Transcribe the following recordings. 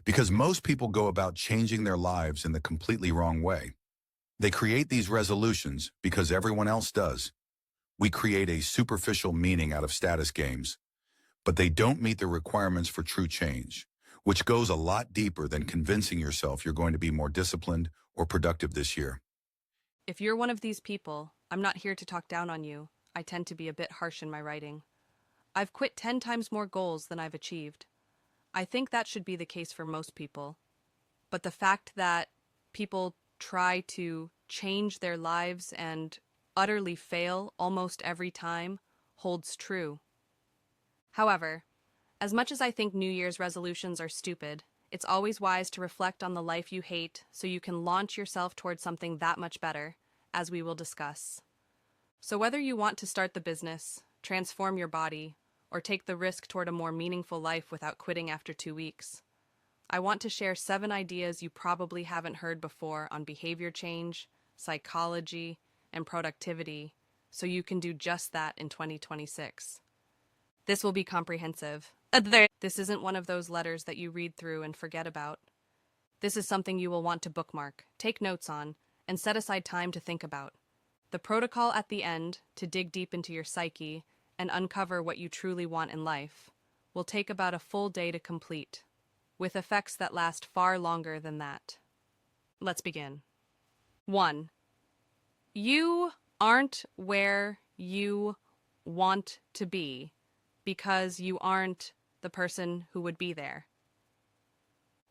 Because most people go about changing their lives in the completely wrong way. They create these resolutions because everyone else does. We create a superficial meaning out of status games, but they don't meet the requirements for true change, which goes a lot deeper than convincing yourself you're going to be more disciplined or productive this year. If you're one of these people, I'm not here to talk down on you. I tend to be a bit harsh in my writing. I've quit 10 times more goals than I've achieved. I think that should be the case for most people. But the fact that people try to change their lives and utterly fail almost every time holds true. However, as much as I think New Year's resolutions are stupid, it's always wise to reflect on the life you hate so you can launch yourself towards something that much better, as we will discuss. So whether you want to start the business, transform your body, or take the risk toward a more meaningful life without quitting after 2 weeks, I want to share 7 ideas you probably haven't heard before on behavior change, psychology, and productivity, so you can do just that in 2026. This will be comprehensive. This isn't one of those letters that you read through and forget about. This is something you will want to bookmark, take notes on, and set aside time to think about. The protocol at the end, to dig deep into your psyche and uncover what you truly want in life, will take about a full day to complete, with effects that last far longer than that. Let's begin. 1. You aren't where you want to be because you aren't the person who would be there.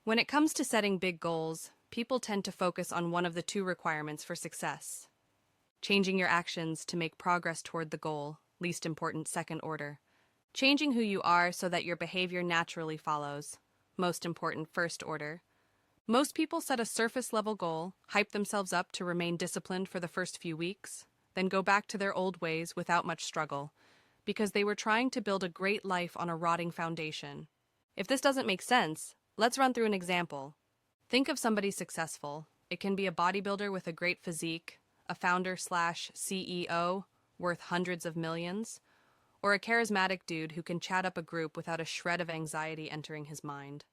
When it comes to setting big goals, people tend to focus on one of the 2 requirements for success: changing your actions to make progress toward the goal, least important second order; changing who you are so that your behavior naturally follows, most important first order. Most people set a surface-level goal, hype themselves up to remain disciplined for the first few weeks, then go back to their old ways without much struggle, because they were trying to build a great life on a rotting foundation. If this doesn't make sense, let's run through an example. Think of somebody successful. It can be a bodybuilder with a great physique, a founder/CEO worth hundreds of millions, or a charismatic dude who can chat up a group without a shred of anxiety entering his mind.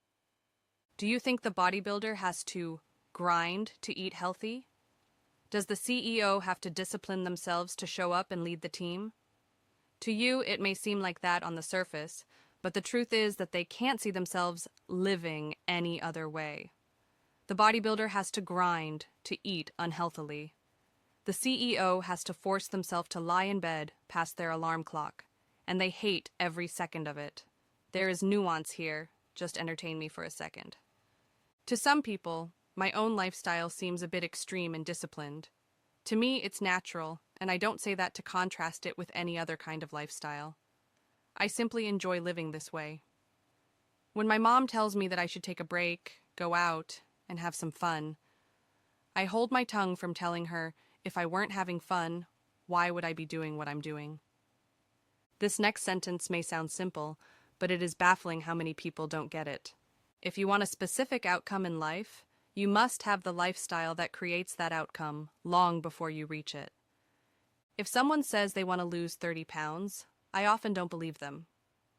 Do you think the bodybuilder has to grind to eat healthy? Does the CEO have to discipline themselves to show up and lead the team? To you, it may seem like that on the surface, but the truth is that they can't see themselves living any other way. The bodybuilder has to grind to eat unhealthily. The CEO has to force themselves to lie in bed past their alarm clock, and they hate every second of it. There is nuance here, just entertain me for a second. To some people, my own lifestyle seems a bit extreme and disciplined. To me, it's natural, and I don't say that to contrast it with any other kind of lifestyle. I simply enjoy living this way. When my mom tells me that I should take a break, go out, and have some fun, I hold my tongue from telling her, if I weren't having fun, why would I be doing what I'm doing? This next sentence may sound simple, but it is baffling how many people don't get it. If you want a specific outcome in life, you must have the lifestyle that creates that outcome long before you reach it. If someone says they want to lose 30 pounds, I often don't believe them.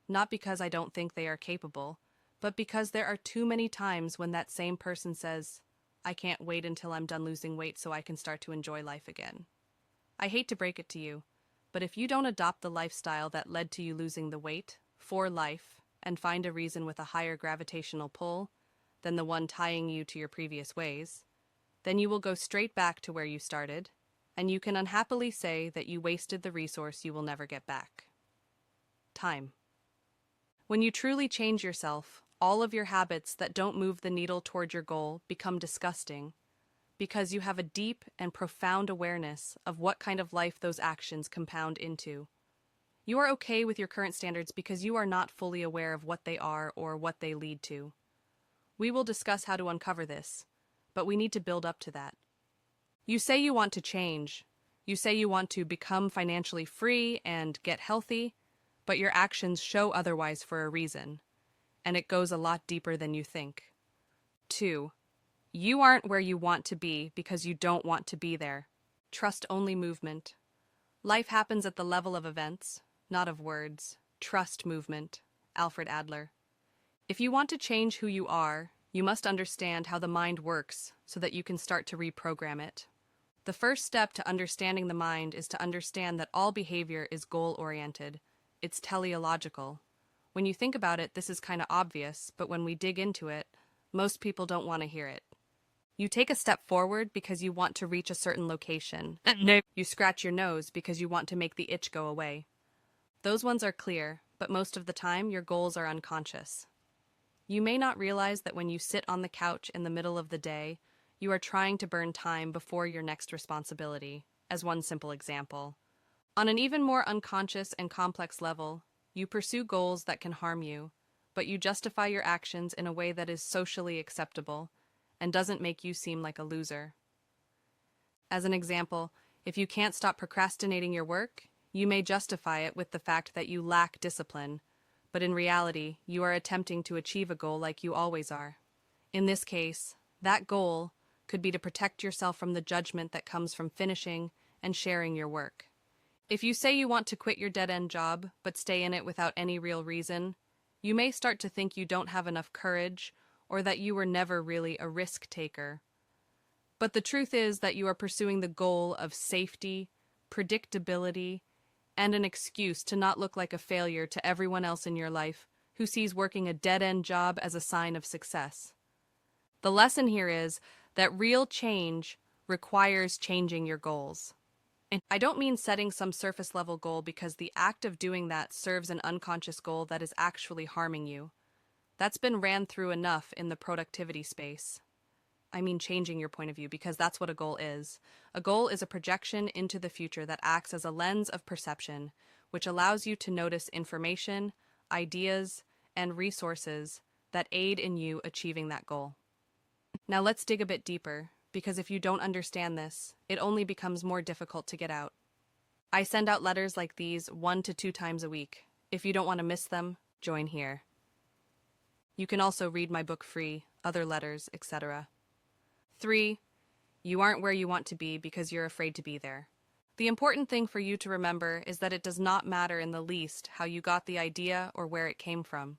Not because I don't think they are capable, but because there are too many times when that same person says, I can't wait until I'm done losing weight so I can start to enjoy life again. I hate to break it to you, but if you don't adopt the lifestyle that led to you losing the weight for life and find a reason with a higher gravitational pull than the one tying you to your previous ways, then you will go straight back to where you started, and you can unhappily say that you wasted the resource you will never get back. Time. When you truly change yourself, all of your habits that don't move the needle toward your goal become disgusting, because you have a deep and profound awareness of what kind of life those actions compound into. You are okay with your current standards because you are not fully aware of what they are or what they lead to. We will discuss how to uncover this, but we need to build up to that. You say you want to change. You say you want to become financially free and get healthy, but your actions show otherwise for a reason, and it goes a lot deeper than you think. 2. You aren't where you want to be because you don't want to be there. Trust only movement. Life happens at the level of events, not of words. Trust movement. Alfred Adler. If you want to change who you are, You must understand how the mind works so that you can start to reprogram it. The first step to understanding the mind is to understand that all behavior is goal-oriented. It's teleological. When you think about it, this is kind of obvious, but when we dig into it, most people don't want to hear it. You take a step forward because you want to reach a certain location. You scratch your nose because you want to make the itch go away. Those ones are clear, but most of the time your goals are unconscious. You may not realize that when you sit on the couch in the middle of the day, you are trying to burn time before your next responsibility, as one simple example. On an even more unconscious and complex level, you pursue goals that can harm you, but you justify your actions in a way that is socially acceptable and doesn't make you seem like a loser. As an example, if you can't stop procrastinating your work, you may justify it with the fact that you lack discipline, but in reality, you are attempting to achieve a goal like you always are. In this case, that goal could be to protect yourself from the judgment that comes from finishing and sharing your work. If you say you want to quit your dead-end job, but stay in it without any real reason, you may start to think you don't have enough courage or that you were never really a risk taker. But the truth is that you are pursuing the goal of safety, predictability, and an excuse to not look like a failure to everyone else in your life who sees working a dead-end job as a sign of success. The lesson here is that real change requires changing your goals. And I don't mean setting some surface-level goal because the act of doing that serves an unconscious goal that is actually harming you. That's been ran through enough in the productivity space. I mean changing your point of view because that's what a goal is. A goal is a projection into the future that acts as a lens of perception, which allows you to notice information, ideas, and resources that aid in you achieving that goal. Now let's dig a bit deeper, because if you don't understand this, it only becomes more difficult to get out. I send out letters like these 1 to 2 times a week. If you don't want to miss them, join here. You can also read my book free, other letters, etc. 3. You aren't where you want to be because you're afraid to be there. The important thing for you to remember is that it does not matter in the least how you got the idea or where it came from.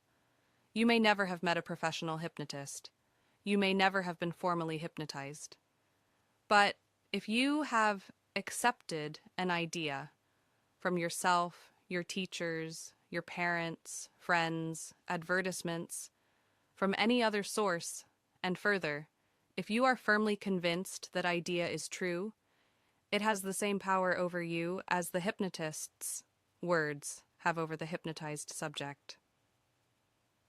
You may never have met a professional hypnotist. You may never have been formally hypnotized. But if you have accepted an idea from yourself, your teachers, your parents, friends, advertisements, from any other source, and further, if you are firmly convinced that idea is true, it has the same power over you as the hypnotist's words have over the hypnotized subject.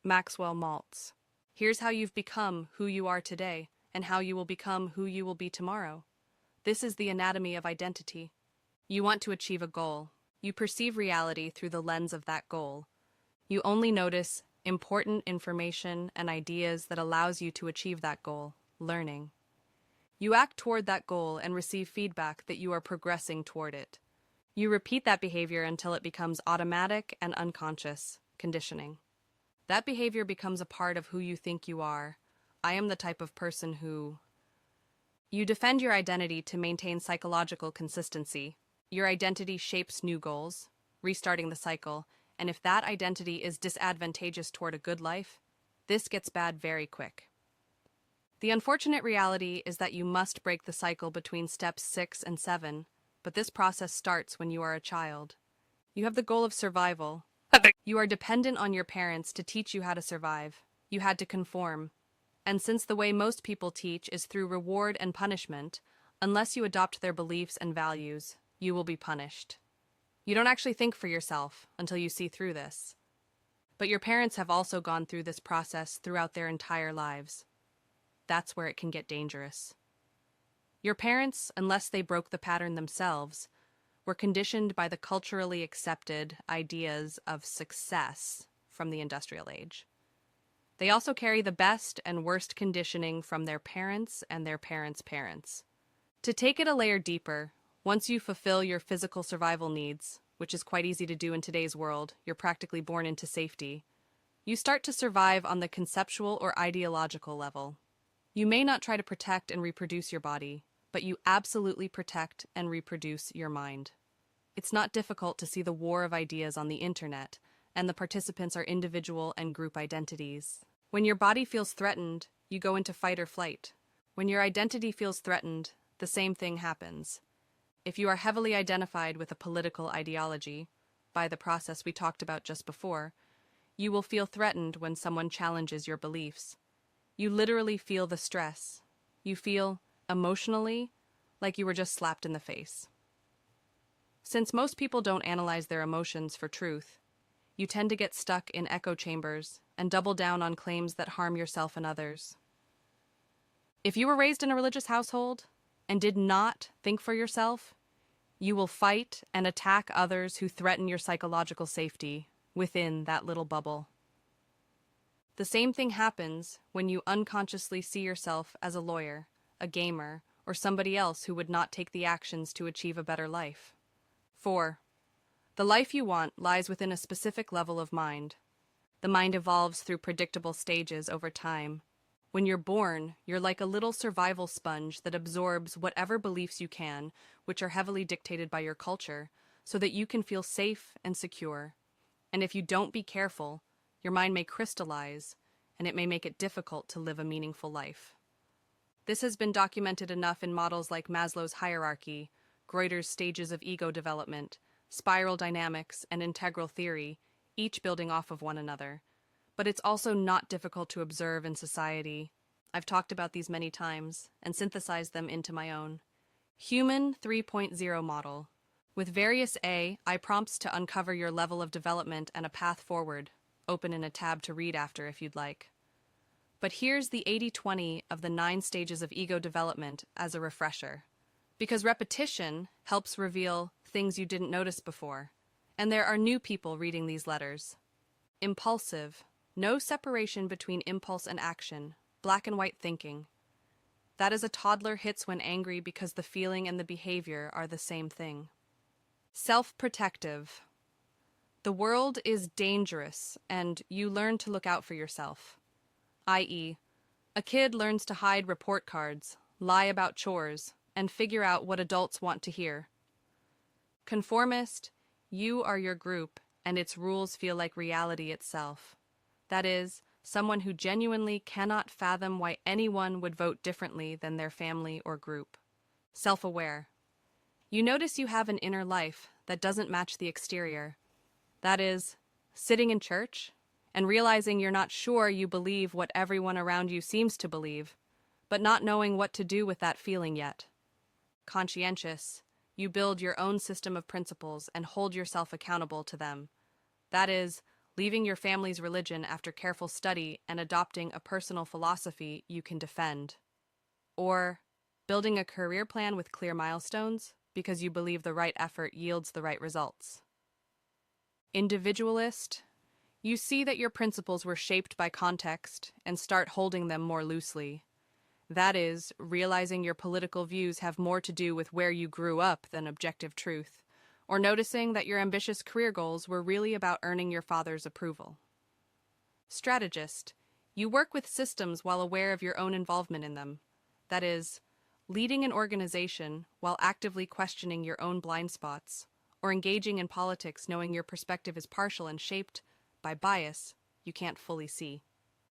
Maxwell Maltz. Here's how you've become who you are today, and how you will become who you will be tomorrow. This is the anatomy of identity. You want to achieve a goal. You perceive reality through the lens of that goal. You only notice important information and ideas that allows you to achieve that goal, learning. You act toward that goal and receive feedback that you are progressing toward it. You repeat that behavior until it becomes automatic and unconscious, conditioning. That behavior becomes a part of who you think you are. I am the type of person who... You defend your identity to maintain psychological consistency. Your identity shapes new goals, restarting the cycle, and if that identity is disadvantageous toward a good life, this gets bad very quick. The unfortunate reality is that you must break the cycle between steps 6 and 7, but this process starts when you are a child. You have the goal of survival. You are dependent on your parents to teach you how to survive. You had to conform. And since the way most people teach is through reward and punishment, unless you adopt their beliefs and values, you will be punished. You don't actually think for yourself until you see through this. But your parents have also gone through this process throughout their entire lives. That's where it can get dangerous. Your parents, unless they broke the pattern themselves, were conditioned by the culturally accepted ideas of success from the industrial age. They also carry the best and worst conditioning from their parents and their parents' parents. To take it a layer deeper, once you fulfill your physical survival needs, which is quite easy to do in today's world, you're practically born into safety, you start to survive on the conceptual or ideological level. You may not try to protect and reproduce your body, but you absolutely protect and reproduce your mind. It's not difficult to see the war of ideas on the internet, and the participants are individual and group identities. When your body feels threatened, you go into fight or flight. When your identity feels threatened, the same thing happens. If you are heavily identified with a political ideology, by the process we talked about just before, you will feel threatened when someone challenges your beliefs. You literally feel the stress. You feel, emotionally, like you were just slapped in the face. Since most people don't analyze their emotions for truth, you tend to get stuck in echo chambers and double down on claims that harm yourself and others. If you were raised in a religious household and did not think for yourself, you will fight and attack others who threaten your psychological safety within that little bubble. The same thing happens when you unconsciously see yourself as a lawyer, a gamer, or somebody else who would not take the actions to achieve a better life. 4. The life you want lies within a specific level of mind. The mind evolves through predictable stages over time. When you're born, you're like a little survival sponge that absorbs whatever beliefs you can, which are heavily dictated by your culture, so that you can feel safe and secure. And if you don't be careful, your mind may crystallize, and it may make it difficult to live a meaningful life. This has been documented enough in models like Maslow's hierarchy, Greuter's stages of ego development, spiral dynamics, and integral theory, each building off of one another. But it's also not difficult to observe in society. I've talked about these many times and synthesized them into my own. Human 3.0 model. With various AI prompts to uncover your level of development and a path forward, open in a tab to read after if you'd like. But here's the 80-20 of the 9 stages of ego development as a refresher. Because repetition helps reveal things you didn't notice before. And there are new people reading these letters. Impulsive. No separation between impulse and action. Black and white thinking. That is a toddler hits when angry because the feeling and the behavior are the same thing. Self-protective. The world is dangerous, and you learn to look out for yourself. I.e., a kid learns to hide report cards, lie about chores, and figure out what adults want to hear. Conformist. You are your group, and its rules feel like reality itself. That is, someone who genuinely cannot fathom why anyone would vote differently than their family or group. Self-aware. You notice you have an inner life that doesn't match the exterior. That is, sitting in church and realizing you're not sure you believe what everyone around you seems to believe, but not knowing what to do with that feeling yet. Conscientious. You build your own system of principles and hold yourself accountable to them. That is, leaving your family's religion after careful study and adopting a personal philosophy you can defend. Or building a career plan with clear milestones because you believe the right effort yields the right results. Individualist. You see that your principles were shaped by context and start holding them more loosely. That is, realizing your political views have more to do with where you grew up than objective truth, or noticing that your ambitious career goals were really about earning your father's approval. Strategist. You work with systems while aware of your own involvement in them. That is, leading an organization while actively questioning your own blind spots, or engaging in politics knowing your perspective is partial and shaped by bias you can't fully see.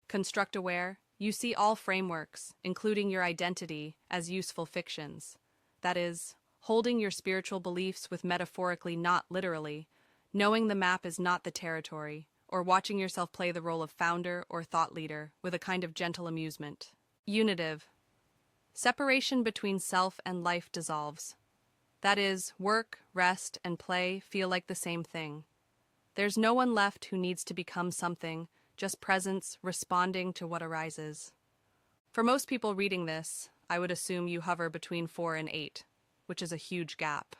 Construct-aware. You see all frameworks, including your identity, as useful fictions. That is, holding your spiritual beliefs with metaphorically, not literally, knowing the map is not the territory, or watching yourself play the role of founder or thought leader with a kind of gentle amusement. Unitive. Separation between self and life dissolves. That is, work, rest, and play feel like the same thing. There's no one left who needs to become something, just presence responding to what arises. For most people reading this, I would assume you hover between 4 and 8, which is a huge gap.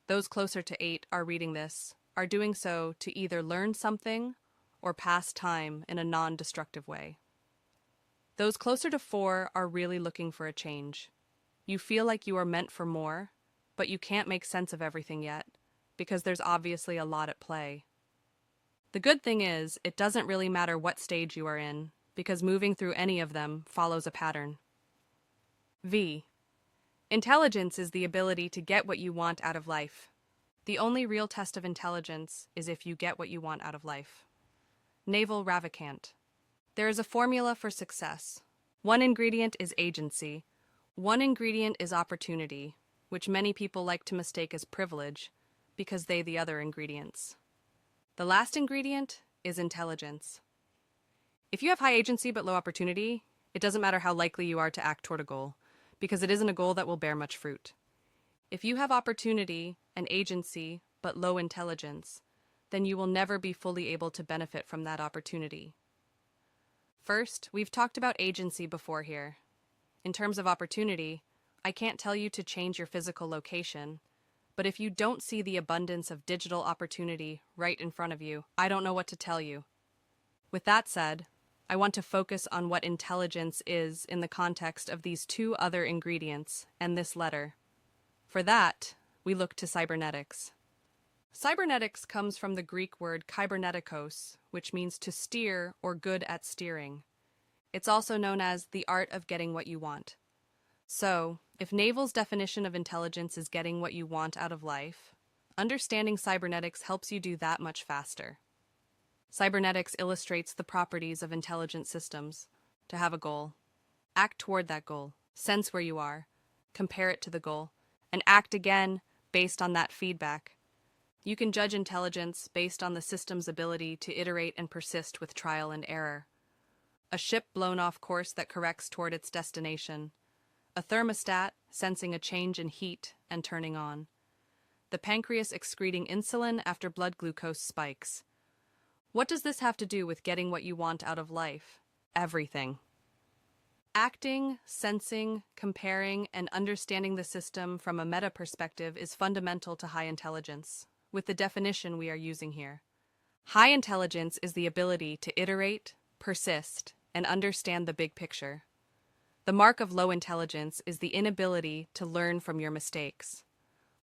Those closer to 8 are reading this, are doing so to either learn something or pass time in a non-destructive way. Those closer to 4 are really looking for a change. You feel like you are meant for more, but you can't make sense of everything yet, because there's obviously a lot at play. The good thing is, it doesn't really matter what stage you are in, because moving through any of them follows a pattern. V. Intelligence is the ability to get what you want out of life. The only real test of intelligence is if you get what you want out of life. Naval Ravikant. There is a formula for success. One ingredient is agency. One ingredient is opportunity, which many people like to mistake as privilege because they the other ingredients. The last ingredient is intelligence. If you have high agency but low opportunity, it doesn't matter how likely you are to act toward a goal, because it isn't a goal that will bear much fruit. If you have opportunity and agency but low intelligence, then you will never be fully able to benefit from that opportunity. First, we've talked about agency before here. In terms of opportunity, I can't tell you to change your physical location, but if you don't see the abundance of digital opportunity right in front of you, I don't know what to tell you. With that said, I want to focus on what intelligence is in the context of these two other ingredients and this letter. For that, we look to cybernetics. Cybernetics comes from the Greek word kybernetikos, which means to steer or good at steering. It's also known as the art of getting what you want. So, if Naval's definition of intelligence is getting what you want out of life, understanding cybernetics helps you do that much faster. Cybernetics illustrates the properties of intelligent systems: to have a goal, act toward that goal, sense where you are, compare it to the goal, and act again based on that feedback. You can judge intelligence based on the system's ability to iterate and persist with trial and error. A ship blown off course that corrects toward its destination. A thermostat sensing a change in heat and turning on. The pancreas excreting insulin after blood glucose spikes. What does this have to do with getting what you want out of life? Everything. Acting, sensing, comparing, and understanding the system from a meta perspective is fundamental to high intelligence, with the definition we are using here. High intelligence is the ability to iterate, persist, and understand the big picture. The mark of low intelligence is the inability to learn from your mistakes.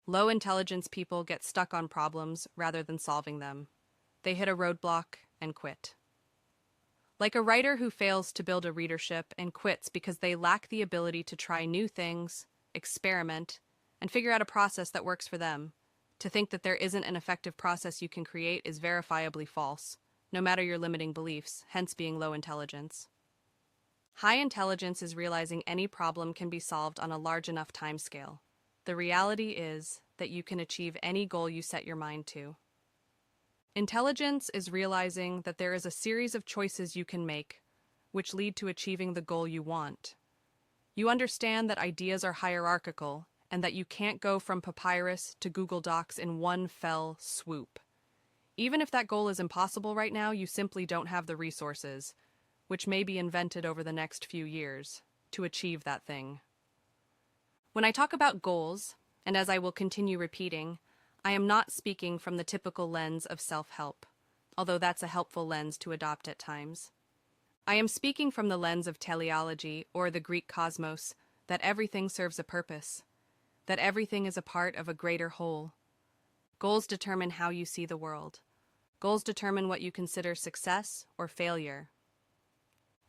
Low intelligence people get stuck on problems rather than solving them. They hit a roadblock and quit. Like a writer who fails to build a readership and quits because they lack the ability to try new things, experiment, and figure out a process that works for them. To think that there isn't an effective process you can create is verifiably false, no matter your limiting beliefs, hence being low intelligence. High intelligence is realizing any problem can be solved on a large enough timescale. The reality is that you can achieve any goal you set your mind to. Intelligence is realizing that there is a series of choices you can make, which lead to achieving the goal you want. You understand that ideas are hierarchical, and that you can't go from Papyrus to Google Docs in one fell swoop. Even if that goal is impossible right now, you simply don't have the resources, which may be invented over the next few years, to achieve that thing. When I talk about goals, and as I will continue repeating, I am not speaking from the typical lens of self-help, although that's a helpful lens to adopt at times. I am speaking from the lens of teleology, or the Greek cosmos, that everything serves a purpose, that everything is a part of a greater whole. Goals determine how you see the world. Goals determine what you consider success or failure.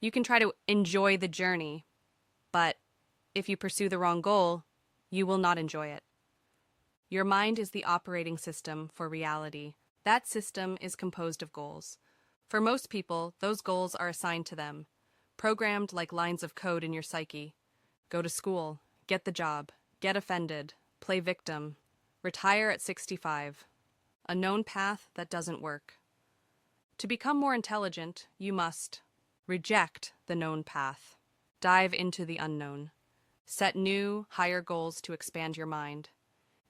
You can try to enjoy the journey, but if you pursue the wrong goal, you will not enjoy it. Your mind is the operating system for reality. That system is composed of goals. For most people, those goals are assigned to them, programmed like lines of code in your psyche. Go to school, get the job, get offended, play victim, retire at 65. A known path that doesn't work. To become more intelligent, you must reject the known path. Dive into the unknown. Set new, higher goals to expand your mind.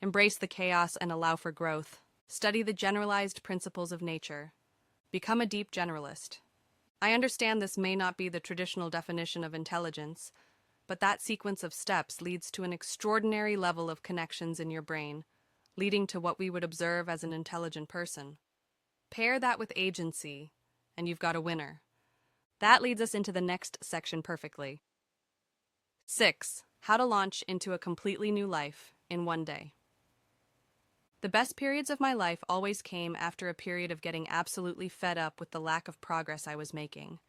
Embrace the chaos and allow for growth. Study the generalized principles of nature. Become a deep generalist. I understand this may not be the traditional definition of intelligence, but that sequence of steps leads to an extraordinary level of connections in your brain, leading to what we would observe as an intelligent person. Pair that with agency, and you've got a winner. That leads us into the next section perfectly. 6. How to launch into a completely new life in one day. The best periods of my life always came after a period of getting absolutely fed up with the lack of progress I was making.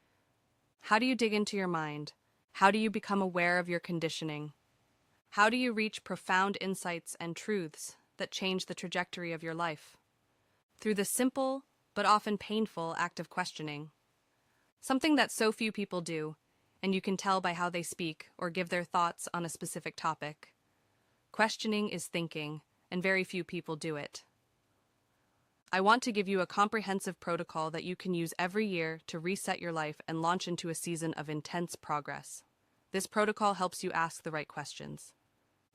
How do you dig into your mind? How do you become aware of your conditioning? How do you reach profound insights and truths that change the trajectory of your life? Through the simple, but often painful, act of questioning. Something that so few people do, and you can tell by how they speak or give their thoughts on a specific topic. Questioning is thinking, and very few people do it. I want to give you a comprehensive protocol that you can use every year to reset your life and launch into a season of intense progress. This protocol helps you ask the right questions.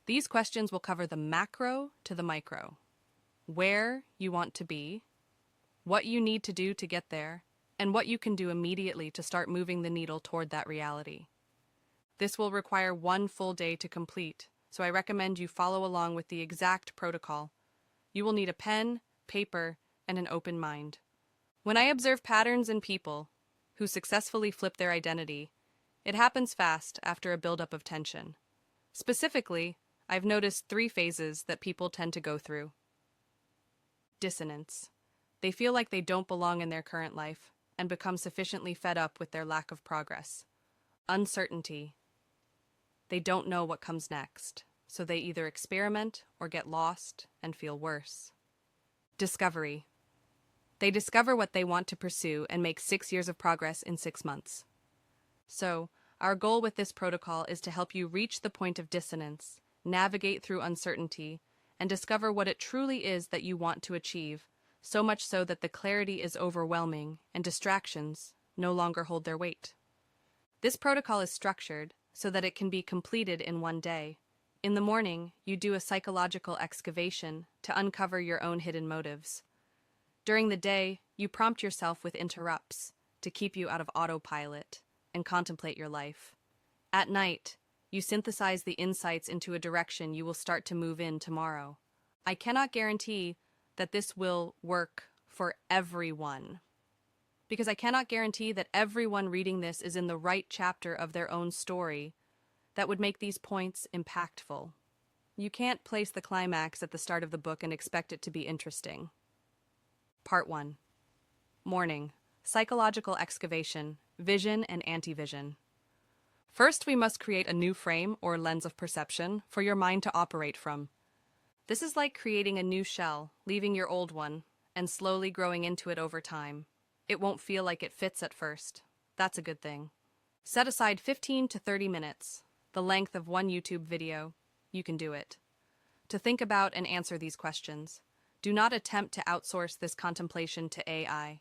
These questions will cover the macro to the micro. Where you want to be, what you need to do to get there, and what you can do immediately to start moving the needle toward that reality. This will require 1 full day to complete, so I recommend you follow along with the exact protocol. You will need a pen, paper, and an open mind. When I observe patterns in people who successfully flip their identity, it happens fast after a buildup of tension. Specifically, I've noticed 3 phases that people tend to go through. Dissonance. They feel like they don't belong in their current life and become sufficiently fed up with their lack of progress. Uncertainty. They don't know what comes next, so they either experiment or get lost and feel worse. Discovery. They discover what they want to pursue and make 6 years of progress in 6 months. So, our goal with this protocol is to help you reach the point of dissonance, navigate through uncertainty, and discover what it truly is that you want to achieve, so much so that the clarity is overwhelming and distractions no longer hold their weight. This protocol is structured so that it can be completed in 1 day. In the morning, you do a psychological excavation to uncover your own hidden motives. During the day, you prompt yourself with interrupts to keep you out of autopilot and contemplate your life. At night, you synthesize the insights into a direction you will start to move in tomorrow. I cannot guarantee that this will work for everyone, because I cannot guarantee that everyone reading this is in the right chapter of their own story that would make these points impactful. You can't place the climax at the start of the book and expect it to be interesting. Part 1. Morning. Psychological excavation, vision and anti-vision. First, we must create a new frame or lens of perception for your mind to operate from. This is like creating a new shell, leaving your old one, and slowly growing into it over time. It won't feel like it fits at first. That's a good thing. Set aside 15 to 30 minutes, the length of 1 YouTube video. You can do it. To think about and answer these questions. Do not attempt to outsource this contemplation to AI.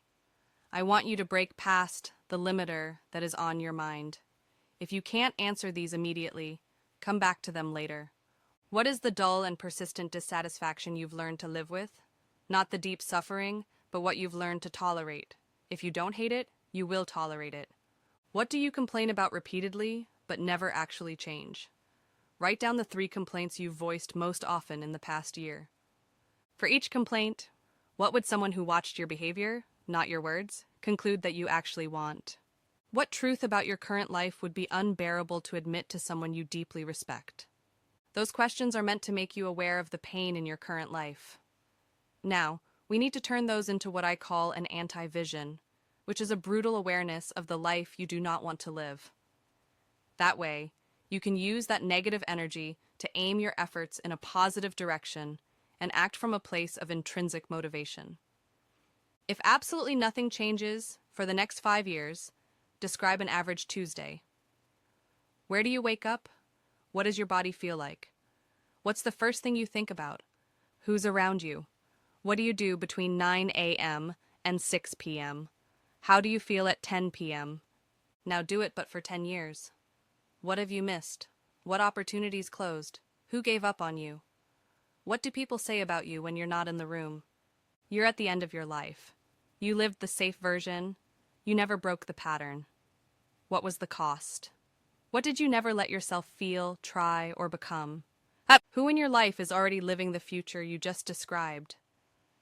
I want you to break past the limiter that is on your mind. If you can't answer these immediately, come back to them later. What is the dull and persistent dissatisfaction you've learned to live with? Not the deep suffering, but what you've learned to tolerate. If you don't hate it, you will tolerate it. What do you complain about repeatedly, but never actually change? Write down the 3 complaints you've voiced most often in the past year. For each complaint, what would someone who watched your behavior, not your words, conclude that you actually want? What truth about your current life would be unbearable to admit to someone you deeply respect? Those questions are meant to make you aware of the pain in your current life. Now, we need to turn those into what I call an anti-vision, which is a brutal awareness of the life you do not want to live. That way, you can use that negative energy to aim your efforts in a positive direction and act from a place of intrinsic motivation. If absolutely nothing changes for the next 5 years, describe an average Tuesday. Where do you wake up? What does your body feel like? What's the first thing you think about? Who's around you? What do you do between 9 a.m. and 6 p.m.? How do you feel at 10 p.m.? Now do it but for 10 years. What have you missed? What opportunities closed? Who gave up on you? What do people say about you when you're not in the room? You're at the end of your life. You lived the safe version. You never broke the pattern. What was the cost? What did you never let yourself feel, try, or become? Who in your life is already living the future you just described?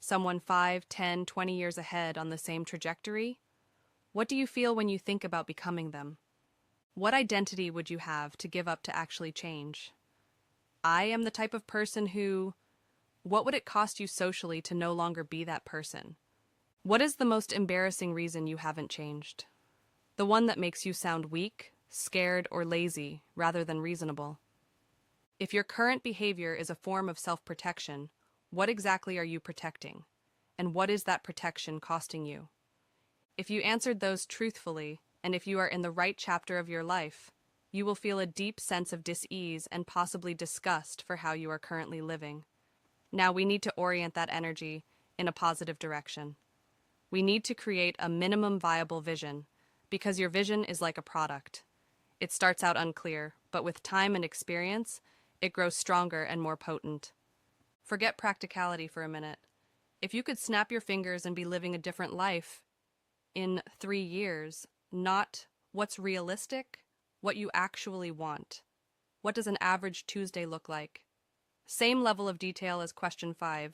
Someone 5, 10, 20 years ahead on the same trajectory? What do you feel when you think about becoming them? What identity would you have to give up to actually change? I am the type of person who... What would it cost you socially to no longer be that person? What is the most embarrassing reason you haven't changed? The one that makes you sound weak, scared, or lazy rather than reasonable. If your current behavior is a form of self-protection, what exactly are you protecting? And what is that protection costing you? If you answered those truthfully and if you are in the right chapter of your life, you will feel a deep sense of dis-ease and possibly disgust for how you are currently living. Now we need to orient that energy in a positive direction. We need to create a minimum viable vision, because your vision is like a product. It starts out unclear, but with time and experience, it grows stronger and more potent. Forget practicality for a minute. If you could snap your fingers and be living a different life in 3 years, not what's realistic, what you actually want. What does an average Tuesday look like? Same level of detail as question 5.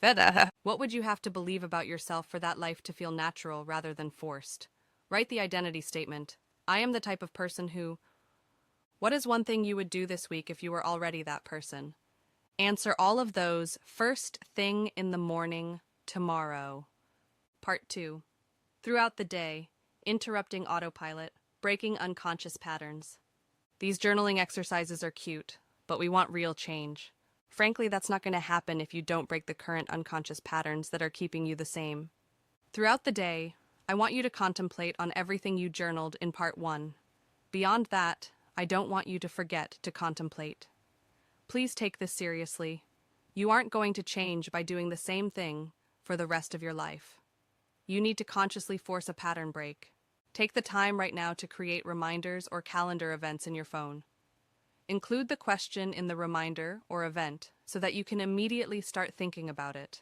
What would you have to believe about yourself for that life to feel natural rather than forced? Write the identity statement. I am the type of person who... What is one thing you would do this week if you were already that person? Answer all of those first thing in the morning tomorrow. Part 2. Throughout the day, interrupting autopilot, breaking unconscious patterns. These journaling exercises are cute, but we want real change. Frankly, that's not going to happen if you don't break the current unconscious patterns that are keeping you the same. Throughout the day, I want you to contemplate on everything you journaled in part 1. Beyond that, I don't want you to forget to contemplate. Please take this seriously. You aren't going to change by doing the same thing for the rest of your life. You need to consciously force a pattern break. Take the time right now to create reminders or calendar events in your phone. Include the question in the reminder or event so that you can immediately start thinking about it.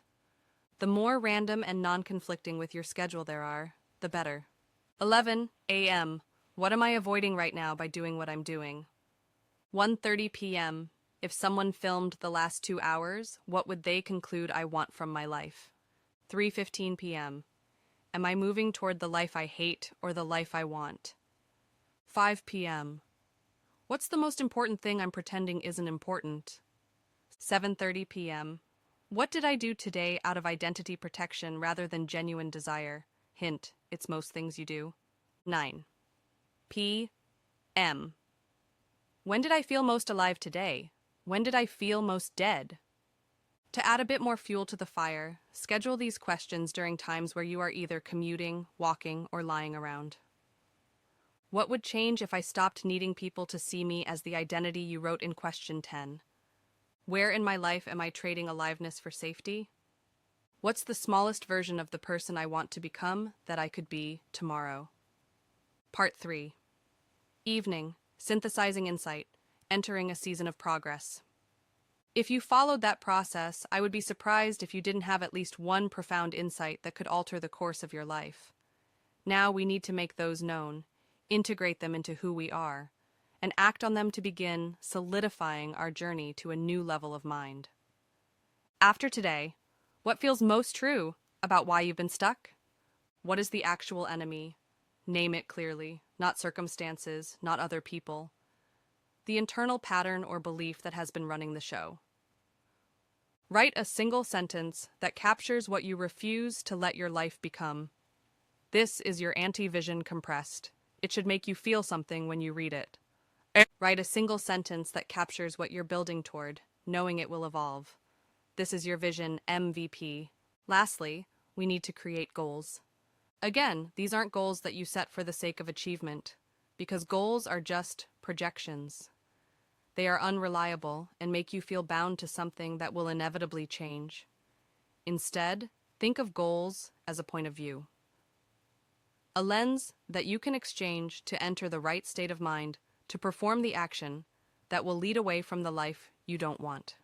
The more random and non-conflicting with your schedule there are, the better. 11 a.m. What am I avoiding right now by doing what I'm doing? 1:30 p.m. If someone filmed the last 2 hours, what would they conclude I want from my life? 3:15 p.m. Am I moving toward the life I hate or the life I want? 5 p.m. What's the most important thing I'm pretending isn't important? 7:30 p.m. What did I do today out of identity protection rather than genuine desire? Hint, it's most things you do. 9 p.m. When did I feel most alive today? When did I feel most dead? To add a bit more fuel to the fire, schedule these questions during times where you are either commuting, walking, or lying around. What would change if I stopped needing people to see me as the identity you wrote in question 10? Where in my life am I trading aliveness for safety? What's the smallest version of the person I want to become that I could be tomorrow? Part 3. Evening, synthesizing insight, entering a season of progress. If you followed that process, I would be surprised if you didn't have at least one profound insight that could alter the course of your life. Now we need to make those known, integrate them into who we are, and act on them to begin solidifying our journey to a new level of mind. After today, what feels most true about why you've been stuck? What is the actual enemy? Name it clearly, not circumstances, not other people. The internal pattern or belief that has been running the show. Write a single sentence that captures what you refuse to let your life become. This is your anti-vision compressed. It should make you feel something when you read it. Write a single sentence that captures what you're building toward, knowing it will evolve. This is your vision MVP. Lastly, we need to create goals. Again, these aren't goals that you set for the sake of achievement, because goals are just projections. They are unreliable and make you feel bound to something that will inevitably change. Instead, think of goals as a point of view. A lens that you can exchange to enter the right state of mind to perform the action that will lead away from the life you don't want.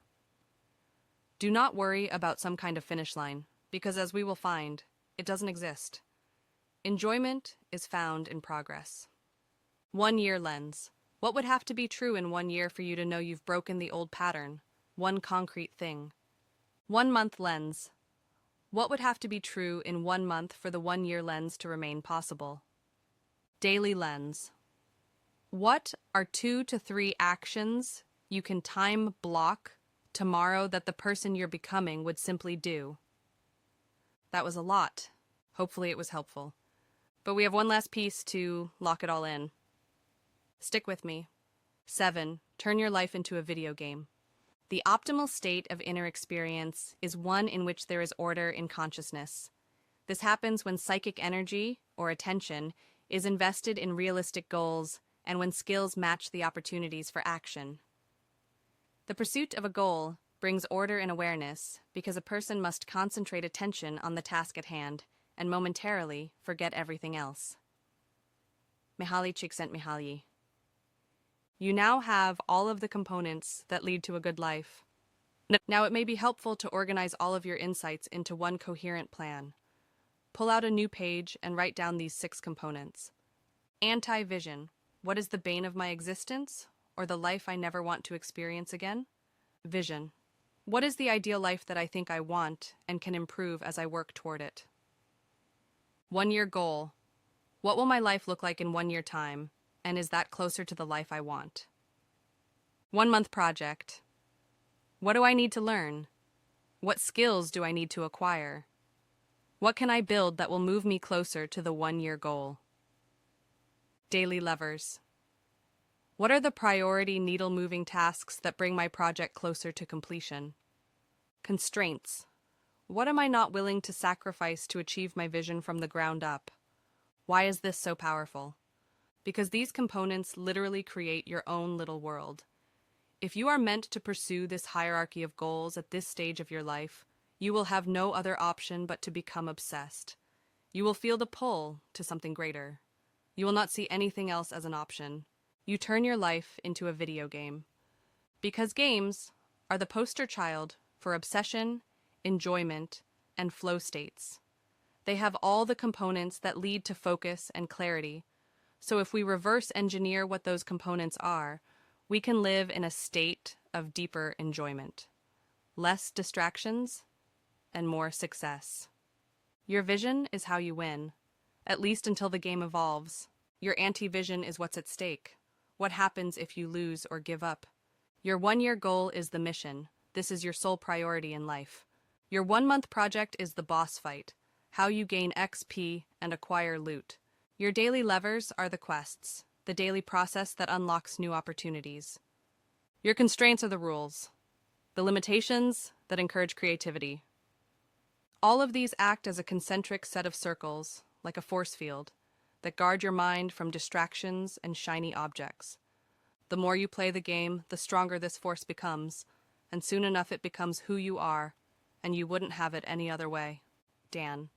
Do not worry about some kind of finish line, because as we will find, it doesn't exist. Enjoyment is found in progress. 1 year lens. What would have to be true in 1 year for you to know you've broken the old pattern? One concrete thing. 1 month lens. What would have to be true in 1 month for the 1 year lens to remain possible? Daily lens. What are 2 to 3 actions you can time block tomorrow that the person you're becoming would simply do? That was a lot. Hopefully it was helpful. But we have one last piece to lock it all in. Stick with me. 7. Turn your life into a video game. The optimal state of inner experience is one in which there is order in consciousness. This happens when psychic energy, or attention, is invested in realistic goals and when skills match the opportunities for action. The pursuit of a goal brings order and awareness because a person must concentrate attention on the task at hand and momentarily forget everything else. Mihaly Csikszentmihalyi. You now have all of the components that lead to a good life. Now it may be helpful to organize all of your insights into one coherent plan. Pull out a new page and write down these 6 components. Anti-vision. What is the bane of my existence, or the life I never want to experience again? Vision. What is the ideal life that I think I want and can improve as I work toward it? 1-year goal. What will my life look like in 1 year time, and is that closer to the life I want? 1-month project. What do I need to learn? What skills do I need to acquire? What can I build that will move me closer to the 1-year goal? Daily levers. What are the priority needle-moving tasks that bring my project closer to completion? Constraints. What am I not willing to sacrifice to achieve my vision from the ground up? Why is this so powerful? Because these components literally create your own little world. If you are meant to pursue this hierarchy of goals at this stage of your life, you will have no other option but to become obsessed. You will feel the pull to something greater. You will not see anything else as an option. You turn your life into a video game. Because games are the poster child for obsession, enjoyment, and flow states. They have all the components that lead to focus and clarity. So if we reverse engineer what those components are, we can live in a state of deeper enjoyment. Less distractions and more success. Your vision is how you win, at least until the game evolves. Your anti-vision is what's at stake. What happens if you lose or give up? Your 1-year goal is the mission. This is your sole priority in life. Your 1-month project is the boss fight, how you gain XP and acquire loot. Your daily levers are the quests, the daily process that unlocks new opportunities. Your constraints are the rules, the limitations that encourage creativity. All of these act as a concentric set of circles, like a force field, that guard your mind from distractions and shiny objects. The more you play the game, the stronger this force becomes, and soon enough it becomes who you are, and you wouldn't have it any other way. Dan.